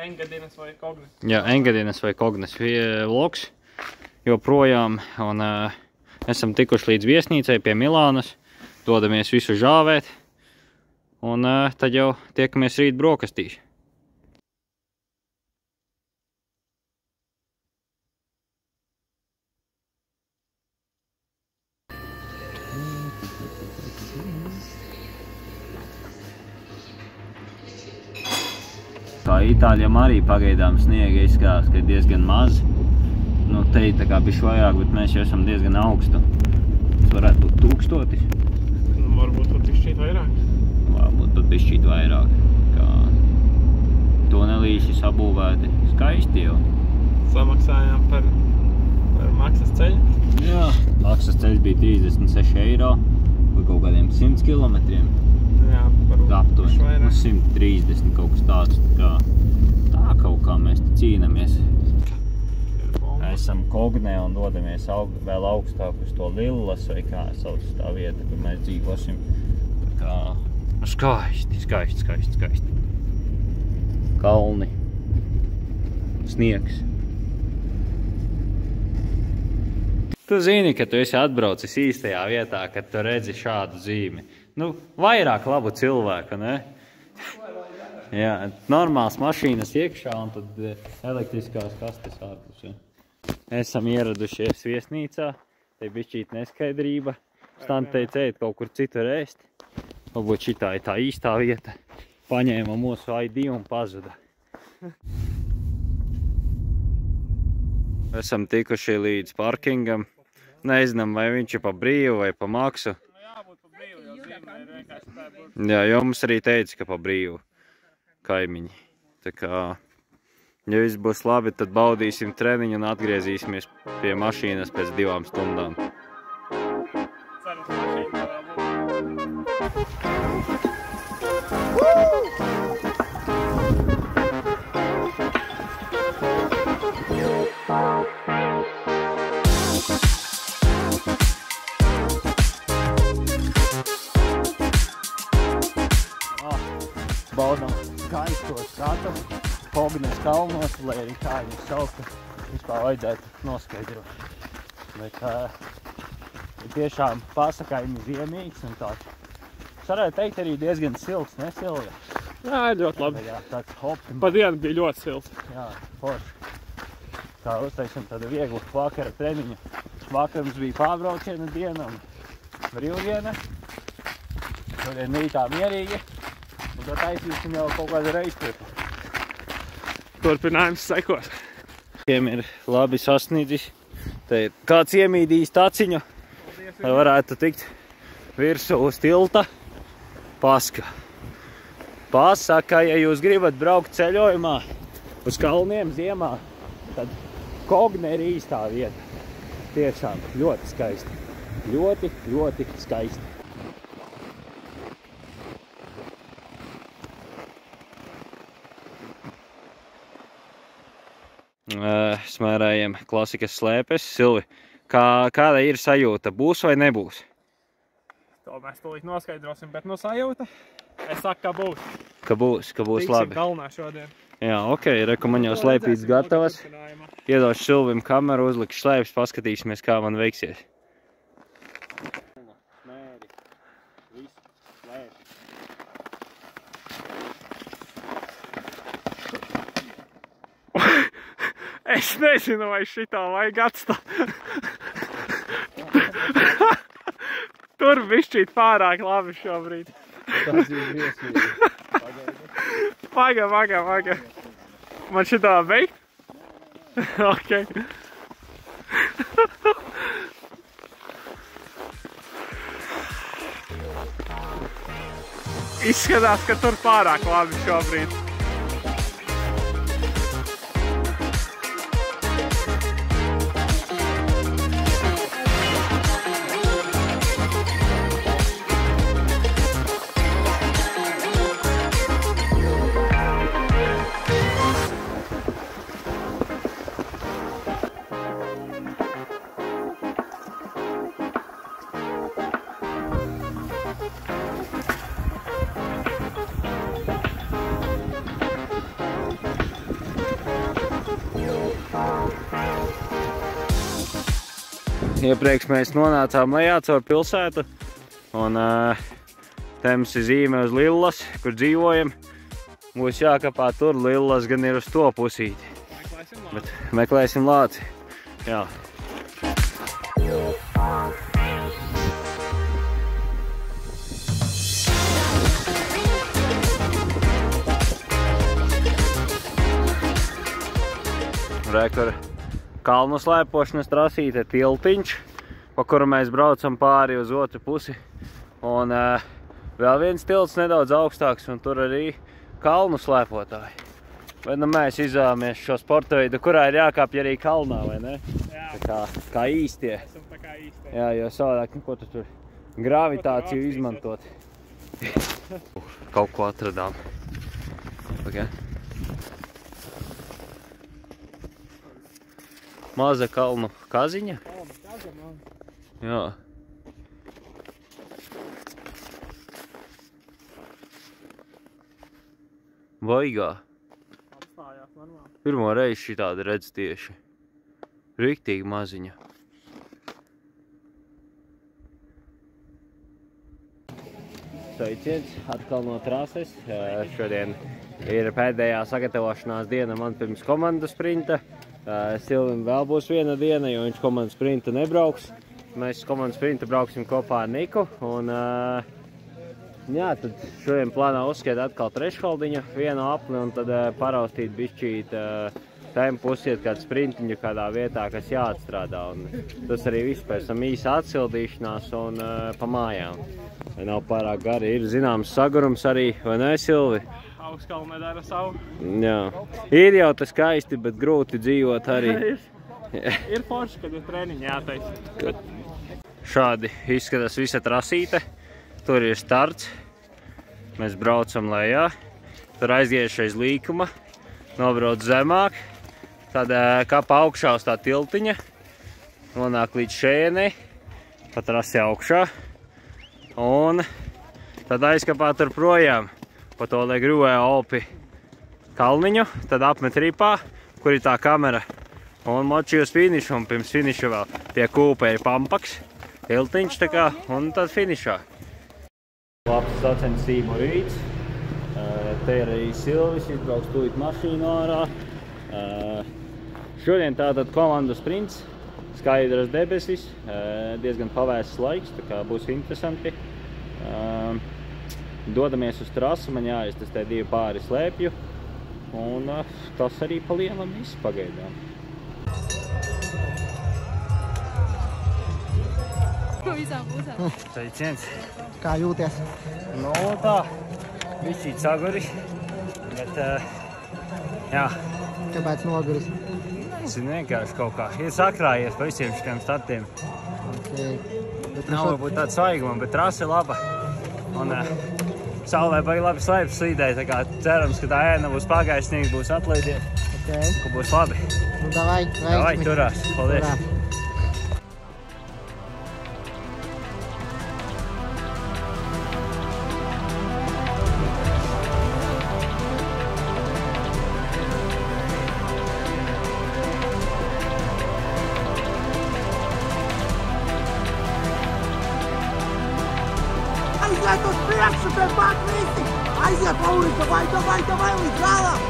Engadinas vai Kognes. Jā, Engadinas vai Kognes vlogs joprojām. Un esam tikuši līdz viesnīcai pie Milānas. Dodamies visu žāvēt. Un tad jau tiekamies rīt brokastīs. Kā Itāļiem arī pagaidām sniega izskatās, ka ir diezgan maz. Nu, te ir tā kā bišķi vairāk, bet mēs jau esam diezgan augstu. Tas varētu būt 1000. Nu, varbūt pat bišķīt vairāk. Varbūt pat bišķīt vairāk. Kā tunelīši sabūvēti. Skaisti jau. Samaksājām par maksas ceļu. Jā. Maksas ceļš bija 36 eiro par kaut kādiem 100 kilometriem. Jā, varbūt aptuveni, vairāk. 130 kaut kas tāds. Tā kaut kā mēs te cīnamies. Esam Kognē un dodamies vēl augstāk uz to Lillas, vai kā sauc tā vieta, kur mēs dzīvosim. Tā kā skaisti. Kalni. Sniegs. Tu zini, ka tu esi atbraucis īstajā vietā, kad tu redzi šādu zīmi. Nu, vairāk labu cilvēku, ne? Jā, normāls mašīnas iekšā un tad elektriskās kastes ārpus. Ja. Esam ieradušies viesnīcā, te bišķīt neskaidrība. Stant teica, eit kaut kur citur ēst. Varbūt šitā ir tā īstā vieta. Paņēma mūsu ID un pazuda. Esam tikuši līdz parkingam. Nezinām, vai viņš ir pa brīvu vai pa maksu. Jā, jo mums arī teica, ka pa brīvu kaimiņi. Tā kā, ja viss būs labi, tad baudīsim treniņu un atgriezīsimies pie mašīnas pēc 2 stundām. Baudam skaisto skatu Kognes kalnos, lai arī kā viņus sauka, vispār vajadzētu noskaidrot. Bet ir tiešām pasakājumi ziemīgs un tāds. Es varētu teikt arī diezgan silts, ne Silvija? Jā, ļoti labi. Jā, tāds optimāls. Pa dienu bija ļoti silts. Jā, forši. Tā uztaisam tādu vieglu vakara treniņu. Vakar mums bija pārbrauciena diena un brīvdiena. Šodien rītā mierīgi. Un tad taisīsim jau kaut kādu reizturpu. Turpinājums sekos. Tiem ir labi sasniedzis. Te ir kāds iemīdījis taciņu, lai varētu tikt virsū uz tilta. Pasaka, ja jūs gribat braukt ceļojumā uz kalniem ziemā, tad Kogne ir īstā vieta. Tiešām ļoti skaisti. Ļoti skaisti. Smērējam klasikas slēpes. Silvi, kāda ir sajūta? Būs vai nebūs? To mēs tūlīt noskaidrosim, bet no sajūta es saku, ka būs. Ka būs labi. Tiksim kalnā šodien. Jā, ok, reku man jau slēpītas gatavas. Iedošu Silvim kameru, uzlikšu slēpes, paskatīsimies, kā man veiksies. Es nezinu, vai šitā vajag atstāt. Tur bišķīt pārāk labi šobrīd. Tas ir briesmīgi. Paga. Man šitā beigt? Ok. Izskatās, ka tur pārāk labi šobrīd. iepriekš mēs nonācām lejā caur pilsētu. Un te mums ir zīme uz Lillas, kur dzīvojam. Būs jākapā tur, Lillas gan ir uz to pusīti. Bet meklēsim lāci. Jā. Rekur kalnu slēpošanas trasīte tiltiņš, pa kuru mēs braucam pāri uz otru pusi. Un vēl viens tilts nedaudz augstāks, un tur arī kalnu slēpotāji. Bet nu mēs izvēlamies šo sporta veidu, kurā ir jākāpj arī kalnā, vai ne? Jā. Kā īstie. Esam tā kā īstie. Jā, jo savādāk, nu ko tu tur gravitāciju izmantot. Kaut ko atradām. Okay. Maza kalnu kaziņa? Kalnu kaziņa. Jā. Vaigā. Atstājās normāli. Pirmo reizi šitādi redz tieši. Riktīgi maziņa. Sveiciens, atkal no trases. Šodien ir pēdējā sagatavošanās diena man pirms komandas sprinta. Silvim vēl būs viena diena, jo viņš komandas sprinta nebrauks. Mēs komandas sprinta brauksim kopā ar Niku. Un, jā, tad šodien plānā uzskiet atkal trešholdiņu, vienu apli un tad paraustīt bišķīt tempu, uzskiet kādu sprintiņu kādā vietā, kas jāatstrādā. Un tas arī viss pēc tam īsa atsildīšanās un pa mājām. Vai nav pārāk gari, ir zināms sagurums arī, vai ne, Silvi? Augstkalnē dara savu. Jā. Ir jau tas skaisti, bet grūti dzīvot arī. Ir forši, kad ir treniņi jātaisa. Bet... Šādi izskatās visa trasīte. Tur ir starts. Mēs braucam lejā. Tur aiziešu līkuma. Nobrauc zemāk. Tad kapa augšā uz tā tiltiņa. Nonāk līdz šēnei. Pa trasi augšā. Un tad aizkapā tur projām. Pa to, lai grūvē Olpi kalniņu, tad apmet ripā, kur ir tā kamera. Un moči uz finišu, un pirms finiša vēl pie kūpa ir pampaks, tiltiņš tā kā, un tad finišā. Labs sacensību rīts. Te ir arī Silvis, izbrauks tūlīt mašīnu ārā. Šodien tātad komandas sprints, skaidras debesis, diezgan pavēsts laiks, tā kā būs interesanti. Dodamies uz trasu, man jāiztestē 2 pāri slēpju, un tas arī pa lielam viss pagaidām. Sveiciens! Kā jūties? Nu tā, bišķīt saguri, bet jā. Kāpēc noguris? Nezinu, vienkārši kaut kā. Ir sakrājies pa visiem šitiem startiem. Okay. Nav varbūt tāda svaiguma, bet trasa ir laba. Un saulē baigi labi slēpjas slīdēja, tā kā cerams, ka tā ēna būs pagaisnīga, būs atlaidies. Okay. Ka būs labi. Nu, davai, Turās. Paldies. Turā. Aiziet uz priekšu, pie pat visi! Aiziet, Lauri, davai, līdz galam!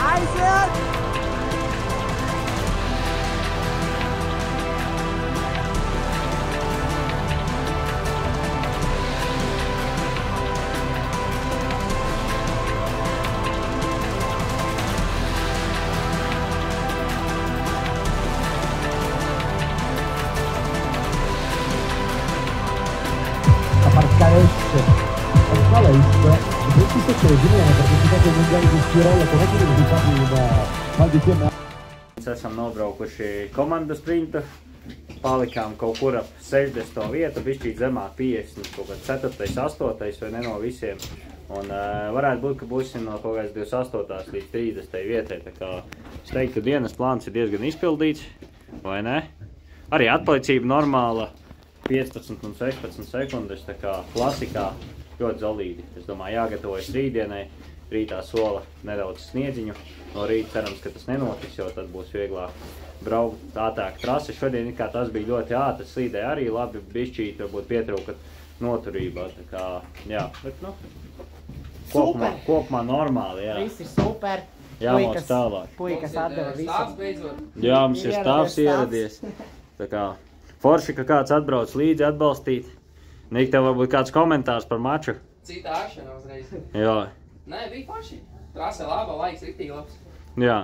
Aiziet! Mēs esam nobraukuši komandas sprintu, palikām kaut kur ap 60. vietu, bišķīt zemāk 50, kaut kāds 4., 8. vai ne no visiem. Un varētu būt, ka būsim no kaut kāds 28. līdz 30. vietai, tā kā es teiktu, dienas plāns ir diezgan izpildīts, vai ne? Arī atpalicība normāla, 15 un 16 sekundes, tā kā klasikā ļoti zolīdi. Es domāju, jāgatavojas rītdienai, rītā sola nedaudz sniedziņu. No rīta cerams, ka tas nenotiks, jo tad būs vieglāk braukt ātrāk trasi. Šodien kā tas bija ļoti ātri, slīdēja arī labi, bišķīt, varbūt pietrūka noturībā. Tā kā, jā, bet, nu, kopumā normāli, jā. Viss ir super. Jāmauc tālāk. Puikas atdeva visu. Jā, mums ir stāvs ieradies. Tā kā forši, ka kāds atbrauc līdzi atbalstīt. Nik, tev varbūt kāds komentārs par maču? Cita akšana uzreiz. Jā. Nē, bija forši. Trase laba, laiks riktīgi labs. Jā.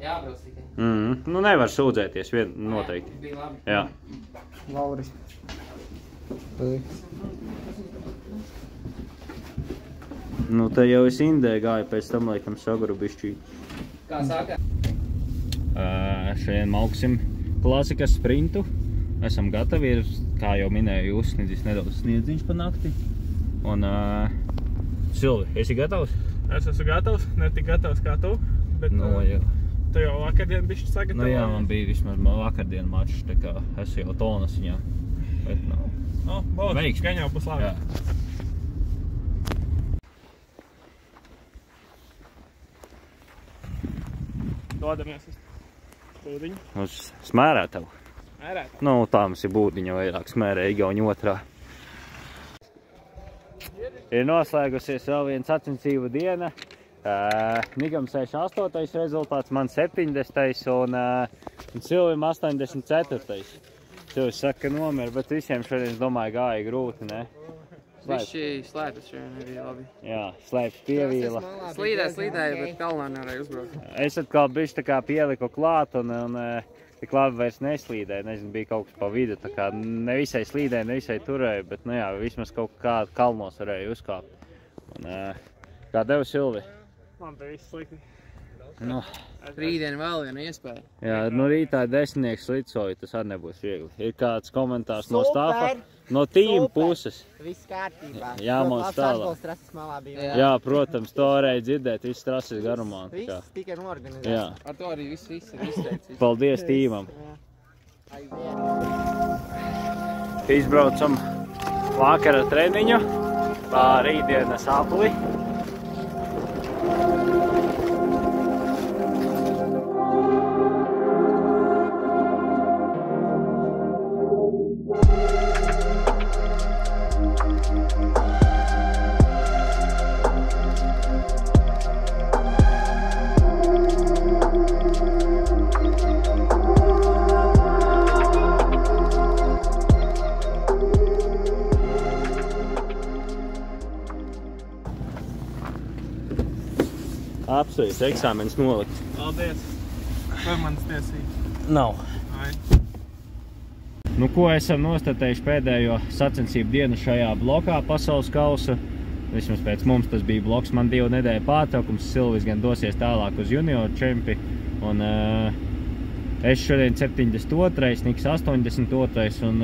Jābrauc tikai. Nu, nevar sūdzēties, noteikti. Bija labi. Jā. Lauris. Nu, te jau es Indē gāju, pēc tam, laikam, saguru bišķīt. Kā sākā? Šodien mauksim klasikas sprintu. Esam gatavi, ir, kā jau minēju, uzsniedzis nedaudz sniedziņš pa nakti. Un, Silvi, esi gatavs? Es esmu gatavs, ne tik gatavs kā tu, bet Jā. tu jau vakardien bišķi sagatavoji. Nu jā, man bija vismaz vakardien mačs, tā kā es jau tonasiņā. Bet, Veiksmi. Gan jau būs labi. Jā. Dodamies uz būdiņu. Uz smērētavu. Mērētavu. Nu, tā mums ir būdiņa vairāk smērē Igauņu otrā. Ir noslēgusies vēl viena sacensību diena. Nigam 68. rezultāts, man 70. un Silvim 84. Silvis saka, ka nomir, bet visiem šodien, es domāju, gāja grūti, ne? Višķi slēpes šodien nebija labi. Jā, slēpes pievīla. Slīdēja, bet kalnā nevarēja uzbraukt. Es atkal bišķi tā kā pieliku klāt un tik labi vairs neslīdēju, nezinu, bija kaut kas pa vidu, tā kā ne visai slīdēju, ne visai turēju, bet, nu jā, vismaz kaut kā kalnos varēju uzkāpt. Un, kā tev, Silvi? Man bija viss slikti. Nu, Rītdien vēl viena iespēja. jā, nu rītā 10 slicoju, tas arī nebūs viegli. Ir kāds komentārs no stāfa, no tīma puses. Viss kārtībā. Jāmauc tālāk. Trases malā bija. Jā, protams, to varēja dzirdēt, viss trases garumā. Viss tika norganizēts. Jā, Ar to arī viss ir izteikts. paldies tīmam. Izbraucam vakara treniņu pa rītdienas apli. Apsveic, eksāmenis nolikts. Paldies. Kur manas tiesības? Nav. Ai. Nu, ko esam nostatējuši pēdējo sacensību dienu šajā blokā pasaules kausa. Vismaz pēc mums tas bija bloks, man 2 nedēļu pārtraukums. Silvis gan dosies tālāk uz junior čempi. Un es šodien 72, Niks 82 un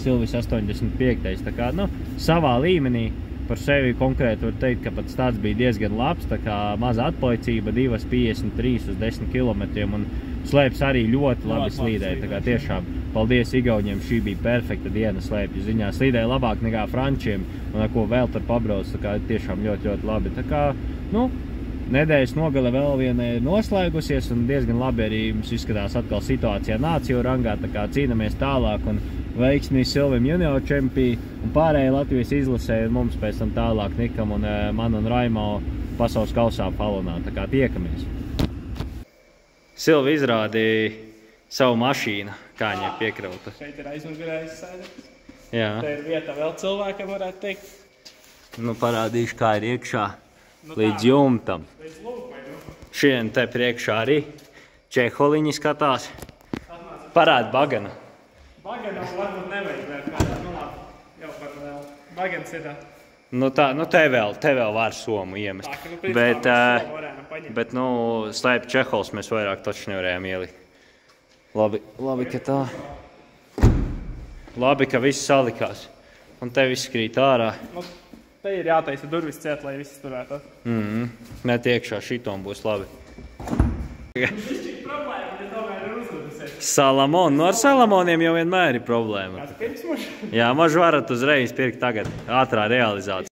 Silvis 85. Tā kā, nu, savā līmenī. Par sevi konkrēti var teikt, ka pat stāsts bija diezgan labs, tā kā maza atpoicība, 2,53 uz 10 kilometriem, un slēpes arī ļoti labi slīdēja, tā kā tiešām paldies Igauņiem, šī bija perfekta diena slēpju ziņā, slīdēja labāk nekā frančiem, un ar ko vēl tur pabrauc, tā kā tiešām ļoti, ļoti labi, tā kā, nu, nedēļas nogale vēl viena ir noslēgusies, un diezgan labi arī mums izskatās atkal situācijā nāciju rangā, tā kā cīnamies tālāk, un veiksmī Silvim junior čempī un pārējai Latvijas izlasē un mums pēc tam tālāk Nikam un man un Raimo pasaules kausā Falunā. Tā kā tiekamies. Silvi izrādīja savu mašīnu, kā viņai piekrauta. Šeit ir aizmugurējis sēdeklis. Jā. Te ir vieta vēl cilvēkam, varētu teikt. Nu, parādīšu, kā ir iekšā līdz jumtam. Līdz lūpai, nu. Šodien te priekšā arī čeholiņi skatās. Parād bagana. Baganam varbūt nevajag vēl kādā, nu labi, jau par vēl. Bagans ir tā. Nu tā, nu te vēl var somu iemest. Tā, ka, nu, principā, mēs somu varējām paņemt. Bet, nu, slēpju čehols mēs vairāk taču nevarējām ielikt. Labi, ka tā. Labi, ka viss salikās. Un te viss krīt ārā. Nu, te ir jātaisa durvis ciet, lai viss turētu. Met iekšā, šitom būs labi. Problēma, bet tomēr ir uzvedusies. Salamon, nu ar Salamoniem jau vienmēr ir problēma. Kāds pirks muši? Jā, mažu varat uzreiz pirkt tagad, ātrā realizācija.